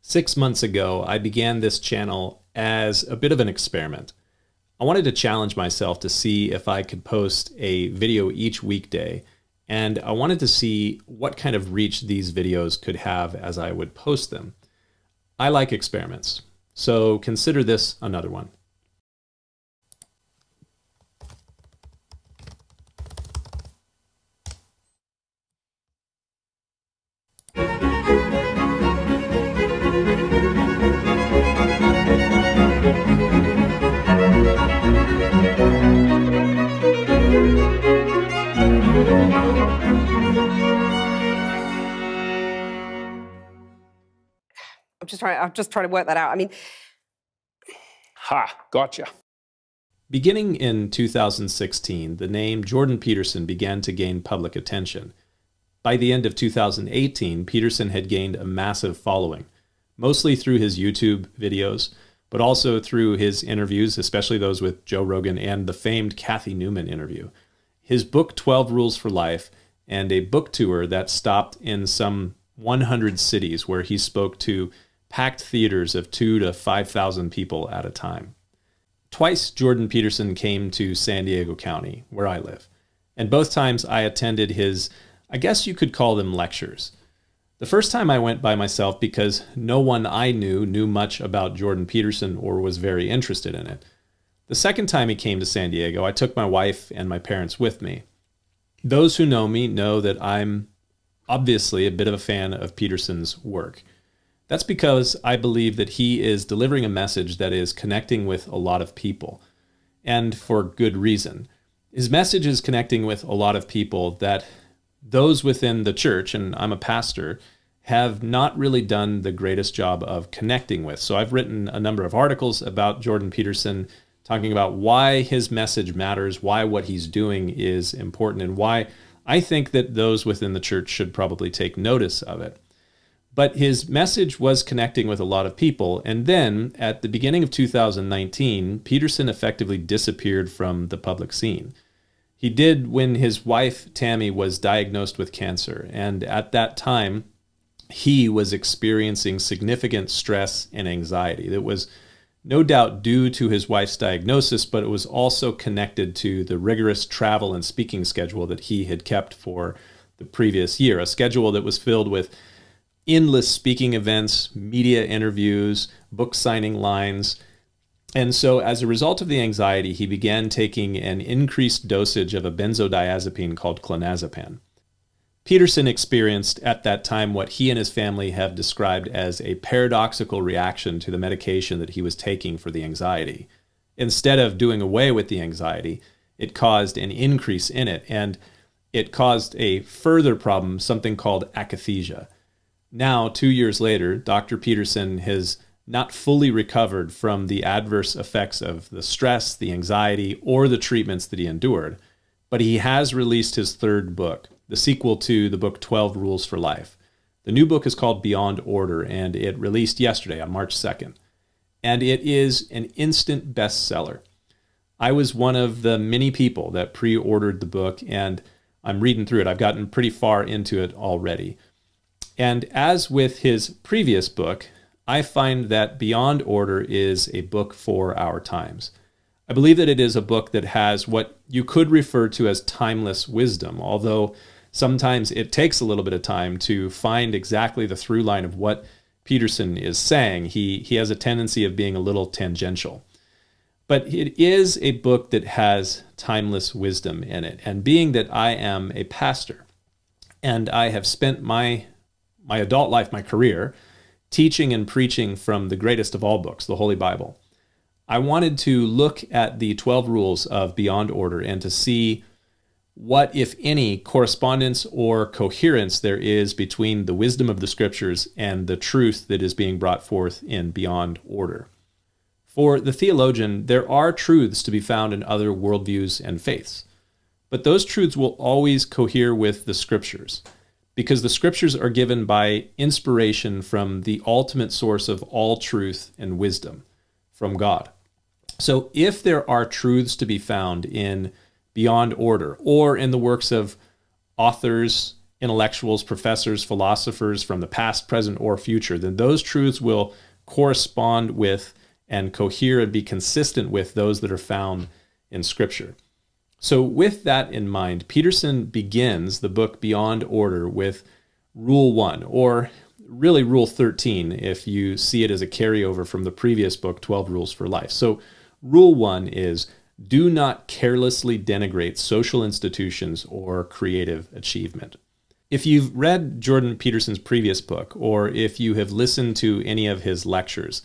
6 months ago, I began this channel as a bit of an experiment. I wanted to challenge myself to see if I could post a video each weekday, and I wanted to see what kind of reach these videos could have as I would post them. I like experiments, so consider this another one. I'm just trying to work that out. I mean, Gotcha. Beginning in 2016, the name Jordan Peterson began to gain public attention. By the end of 2018, Peterson had gained a massive following, mostly through his YouTube videos, but also through his interviews, especially those with Joe Rogan and the famed Kathy Newman interview. His book, 12 Rules for Life, and a book tour that stopped in some 100 cities where he spoke to packed theaters of 2,000 to 5,000 people at a time. Twice, Jordan Peterson came to San Diego County, where I live, and both times I attended his, I guess you could call them lectures. The first time I went by myself because no one I knew much about Jordan Peterson or was very interested in it. The second time he came to San Diego, I took my wife and my parents with me. Those who know me know that I'm obviously a bit of a fan of Peterson's work. That's because I believe that he is delivering a message that is connecting with a lot of people, and for good reason. His message is connecting with a lot of people that those within the church, and I'm a pastor, have not really done the greatest job of connecting with. So I've written a number of articles about Jordan Peterson, talking about why his message matters, why what he's doing is important, and why I think that those within the church should probably take notice of it. But his message was connecting with a lot of people. And then at the beginning of 2019, Peterson effectively disappeared from the public scene. He did when his wife, Tammy, was diagnosed with cancer. And at that time, he was experiencing significant stress and anxiety. That was no doubt due to his wife's diagnosis, but it was also connected to the rigorous travel and speaking schedule that he had kept for the previous year, a schedule that was filled with endless speaking events, media interviews, book signing lines. And so as a result of the anxiety, he began taking an increased dosage of a benzodiazepine called clonazepam. Peterson experienced at that time what he and his family have described as a paradoxical reaction to the medication that he was taking for the anxiety. Instead of doing away with the anxiety, it caused an increase in it, and it caused a further problem, something called akathisia. Now, 2 years later, Dr. Peterson has not fully recovered from the adverse effects of the stress, the anxiety, or the treatments that he endured, but he has released his third book, the sequel to the book 12 Rules for Life. The new book is called Beyond Order, and it released yesterday on March 2nd, and it is an instant bestseller. I was one of the many people that pre-ordered the book, and I'm reading through it. I've gotten pretty far into it already. And as with his previous book, I find that Beyond Order is a book for our times. I believe that it is a book that has what you could refer to as timeless wisdom, although sometimes it takes a little bit of time to find exactly the through line of what Peterson is saying. He has a tendency of being a little tangential. But it is a book that has timeless wisdom in it. And being that I am a pastor, and I have spent my adult life, my career, teaching and preaching from the greatest of all books, the Holy Bible, I wanted to look at the 12 rules of Beyond Order and to see what, if any, correspondence or coherence there is between the wisdom of the Scriptures and the truth that is being brought forth in Beyond Order. For the theologian, there are truths to be found in other worldviews and faiths, but those truths will always cohere with the Scriptures, because the Scriptures are given by inspiration from the ultimate source of all truth and wisdom, from God. So if there are truths to be found in Beyond Order or in the works of authors intellectuals, professors, philosophers from the past, present, or future, then those truths will correspond with and cohere and be consistent with those that are found in Scripture. So with that in mind, Peterson begins the book Beyond Order with Rule 1, or really Rule 13, if you see it as a carryover from the previous book, 12 Rules for Life. So Rule 1 is, do not carelessly denigrate social institutions or creative achievement. If you've read Jordan Peterson's previous book, or if you have listened to any of his lectures,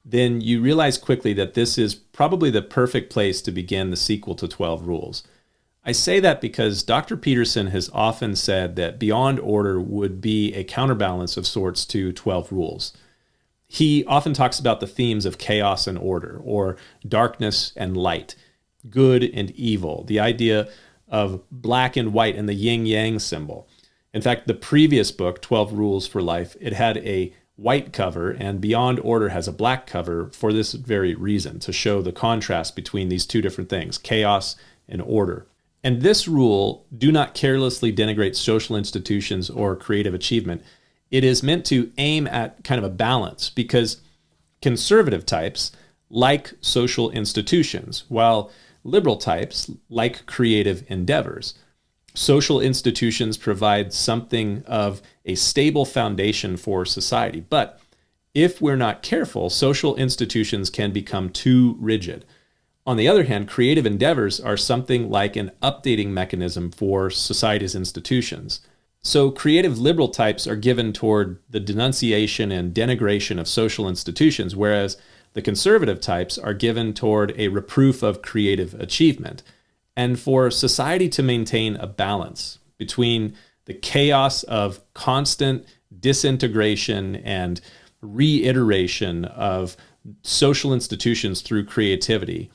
then you realize quickly that this is probably the perfect place to begin the sequel to 12 Rules. I say that because Dr. Peterson has often said that Beyond Order would be a counterbalance of sorts to 12 Rules. He often talks about the themes of chaos and order, or darkness and light, good and evil, the idea of black and white and the yin-yang symbol. In fact, the previous book, 12 Rules for Life, it had a white cover, and Beyond Order has a black cover for this very reason, to show the contrast between these two different things, chaos and order. And this rule, do not carelessly denigrate social institutions or creative achievement, it is meant to aim at kind of a balance, because conservative types like social institutions, while liberal types like creative endeavors. Social institutions provide something of a stable foundation for society. But if we're not careful, social institutions can become too rigid. On the other hand, creative endeavors are something like an updating mechanism for society's institutions. So creative liberal types are given toward the denunciation and denigration of social institutions, whereas the conservative types are given toward a reproof of creative achievement. And for society to maintain a balance between the chaos of constant disintegration and reiteration of social institutions through creativity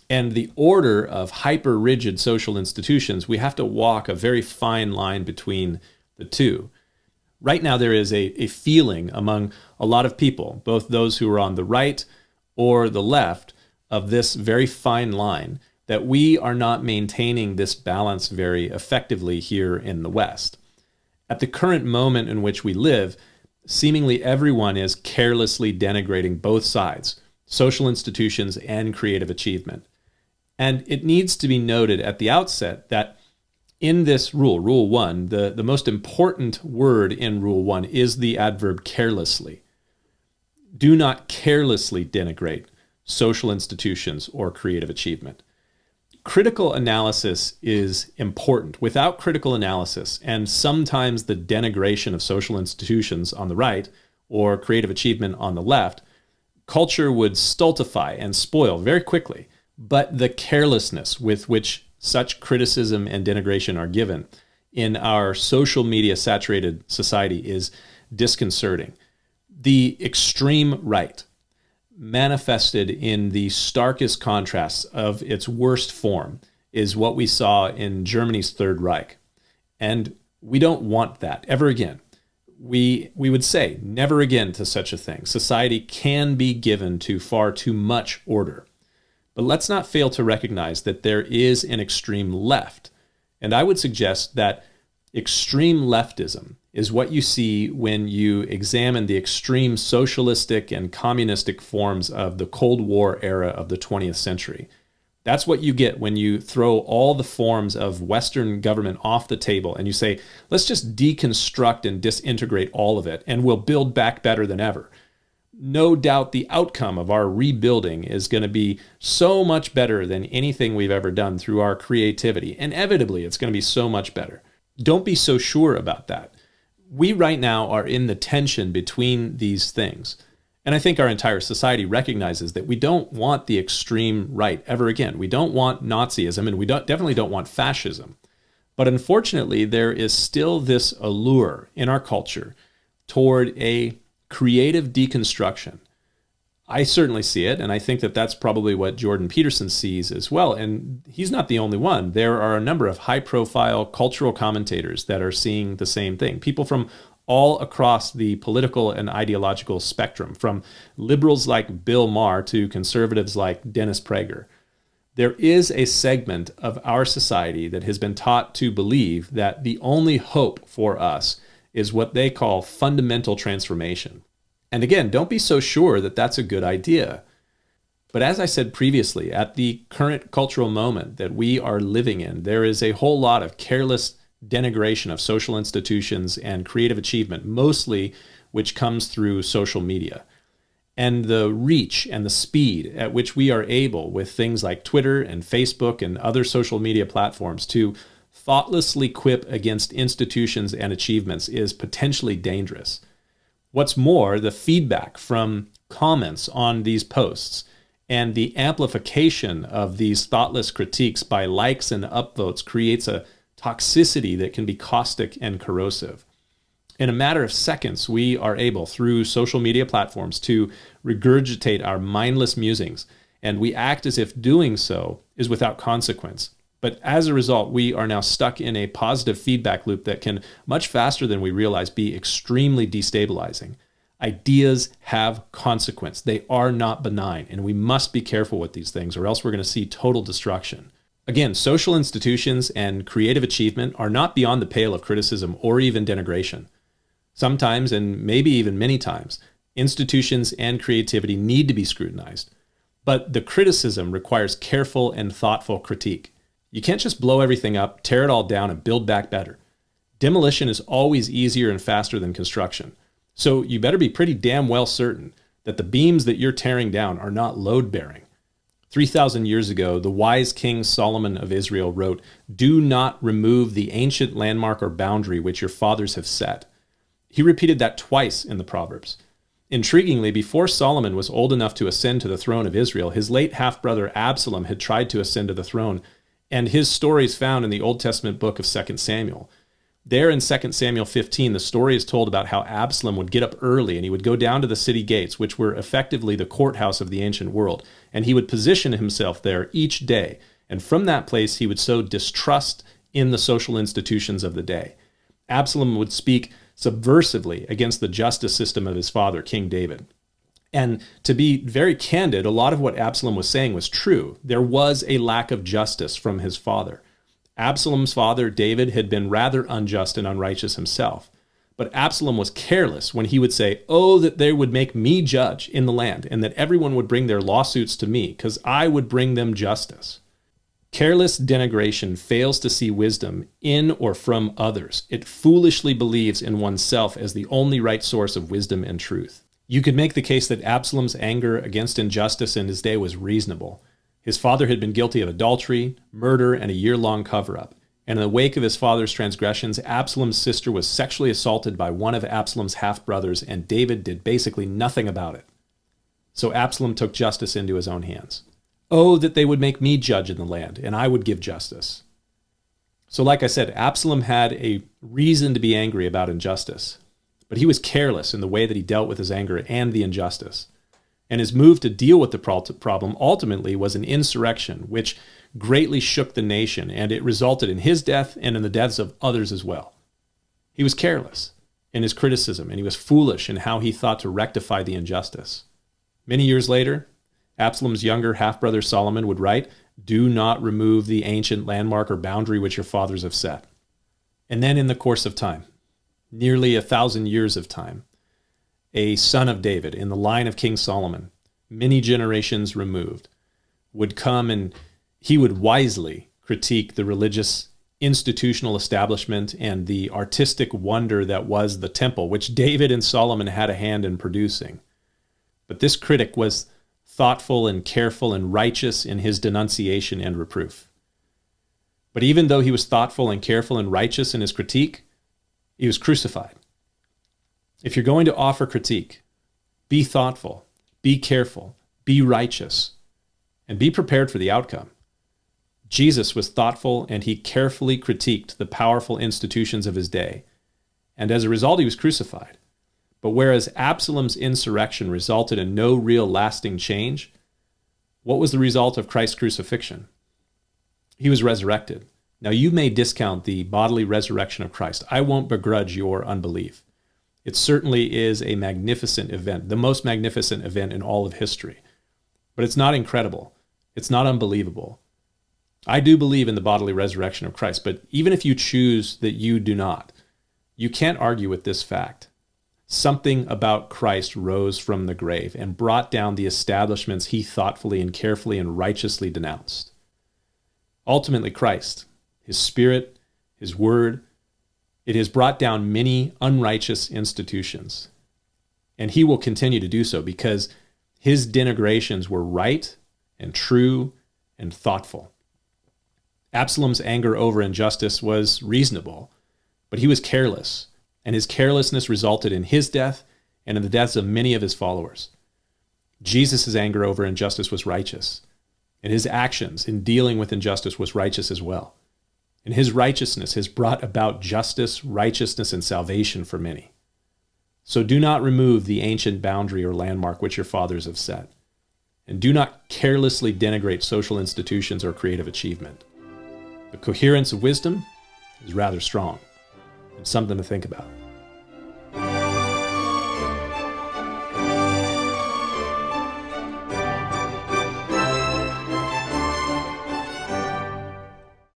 and the order of hyper-rigid social institutions, we have to walk a very fine line between the two. Right now, there is a feeling among a lot of people, both those who are on the right or the left of this very fine line, that we are not maintaining this balance very effectively here in the West. At the current moment in which we live, seemingly everyone is carelessly denigrating both sides, social institutions and creative achievement. And it needs to be noted at the outset that in this rule, Rule 1, the most important word in Rule 1 is the adverb carelessly. Do not carelessly denigrate social institutions or creative achievement. Critical analysis is important. Without critical analysis, and sometimes the denigration of social institutions on the right or creative achievement on the left, culture would stultify and spoil very quickly. But the carelessness with which such criticism and denigration are given in our social media saturated society is disconcerting. The extreme right, manifested in the starkest contrasts of its worst form, is what we saw in Germany's Third Reich. And we don't want that ever again. We would say never again to such a thing. Society can be given to far too much order. But let's not fail to recognize that there is an extreme left. And I would suggest that extreme leftism is what you see when you examine the extreme socialistic and communistic forms of the Cold War era of the 20th century. That's what you get when you throw all the forms of Western government off the table and you say, let's just deconstruct and disintegrate all of it and we'll build back better than ever. No doubt the outcome of our rebuilding is going to be so much better than anything we've ever done through our creativity. Inevitably, it's going to be so much better. Don't be so sure about that. We right now are in the tension between these things. And I think our entire society recognizes that we don't want the extreme right ever again. We don't want Nazism, and we definitely don't want fascism. But unfortunately, there is still this allure in our culture toward a creative deconstruction. I certainly see it, and I think that that's probably what Jordan Peterson sees as well. And he's not the only one. There are a number of high-profile cultural commentators that are seeing the same thing. People from all across the political and ideological spectrum, from liberals like Bill Maher to conservatives like Dennis Prager. There is a segment of our society that has been taught to believe that the only hope for us is what they call fundamental transformation. And again, don't be so sure that that's a good idea. But as I said previously, at the current cultural moment that we are living in, there is a whole lot of careless denigration of social institutions and creative achievement, mostly which comes through social media. And the reach and the speed at which we are able, with things like Twitter and Facebook and other social media platforms, to thoughtlessly quip against institutions and achievements is potentially dangerous. What's more, the feedback from comments on these posts and the amplification of these thoughtless critiques by likes and upvotes creates a toxicity that can be caustic and corrosive. In a matter of seconds, we are able, through social media platforms, to regurgitate our mindless musings, and we act as if doing so is without consequence. But as a result, we are now stuck in a positive feedback loop that can, much faster than we realize, be extremely destabilizing. Ideas have consequence. They are not benign, and we must be careful with these things, or else we're going to see total destruction. Again, social institutions and creative achievement are not beyond the pale of criticism or even denigration. Sometimes, and maybe even many times, institutions and creativity need to be scrutinized. But the criticism requires careful and thoughtful critique. You can't just blow everything up, tear it all down, and build back better. Demolition is always easier and faster than construction. So you better be pretty damn well certain that the beams that you're tearing down are not load-bearing. 3,000 years ago, the wise King Solomon of Israel wrote, "Do not remove the ancient landmark or boundary which your fathers have set." He repeated that twice in the Proverbs. Intriguingly, before Solomon was old enough to ascend to the throne of Israel, his late half-brother Absalom had tried to ascend to the throne, and his story is found in the Old Testament book of 2 Samuel. There in 2 Samuel 15, the story is told about how Absalom would get up early and he would go down to the city gates, which were effectively the courthouse of the ancient world, and he would position himself there each day. And from that place, he would sow distrust in the social institutions of the day. Absalom would speak subversively against the justice system of his father, King David. And to be very candid, a lot of what Absalom was saying was true. There was a lack of justice from his father. Absalom's father, David, had been rather unjust and unrighteous himself. But Absalom was careless when he would say, "Oh, that they would make me judge in the land, and that everyone would bring their lawsuits to me, because I would bring them justice." Careless denigration fails to see wisdom in or from others. It foolishly believes in oneself as the only right source of wisdom and truth. You could make the case that Absalom's anger against injustice in his day was reasonable. His father had been guilty of adultery, murder, and a year-long cover-up. And in the wake of his father's transgressions, Absalom's sister was sexually assaulted by one of Absalom's half-brothers, and David did basically nothing about it. So Absalom took justice into his own hands. "Oh, that they would make me judge in the land, and I would give justice." So like I said, Absalom had a reason to be angry about injustice, but he was careless in the way that he dealt with his anger and the injustice. And his move to deal with the problem ultimately was an insurrection, which greatly shook the nation, and it resulted in his death and in the deaths of others as well. He was careless in his criticism, and he was foolish in how he thought to rectify the injustice. Many years later, Absalom's younger half-brother Solomon would write, "Do not remove the ancient landmark or boundary which your fathers have set." And then in the course of time, nearly 1,000 years of time, a son of David in the line of King Solomon, many generations removed, would come and he would wisely critique the religious institutional establishment and the artistic wonder that was the temple, which David and Solomon had a hand in producing. But this critic was thoughtful and careful and righteous in his denunciation and reproof. But even though he was thoughtful and careful and righteous in his critique, he was crucified. If you're going to offer critique, be thoughtful, be careful, be righteous, and be prepared for the outcome. Jesus was thoughtful and he carefully critiqued the powerful institutions of his day. And as a result, he was crucified. But whereas Absalom's insurrection resulted in no real lasting change, what was the result of Christ's crucifixion? He was resurrected. Now, you may discount the bodily resurrection of Christ. I won't begrudge your unbelief. It certainly is a magnificent event, the most magnificent event in all of history. But it's not incredible. It's not unbelievable. I do believe in the bodily resurrection of Christ, but even if you choose that you do not, you can't argue with this fact. Something about Christ rose from the grave and brought down the establishments he thoughtfully and carefully and righteously denounced. Ultimately, Christ, his Spirit, his Word, it has brought down many unrighteous institutions. And he will continue to do so because his denigrations were right and true and thoughtful. Absalom's anger over injustice was reasonable, but he was careless, and his carelessness resulted in his death and in the deaths of many of his followers. Jesus' anger over injustice was righteous, and his actions in dealing with injustice was righteous as well. And his righteousness has brought about justice, righteousness, and salvation for many. So do not remove the ancient boundary or landmark which your fathers have set, and do not carelessly denigrate social institutions or creative achievement. The coherence of wisdom is rather strong and something to think about.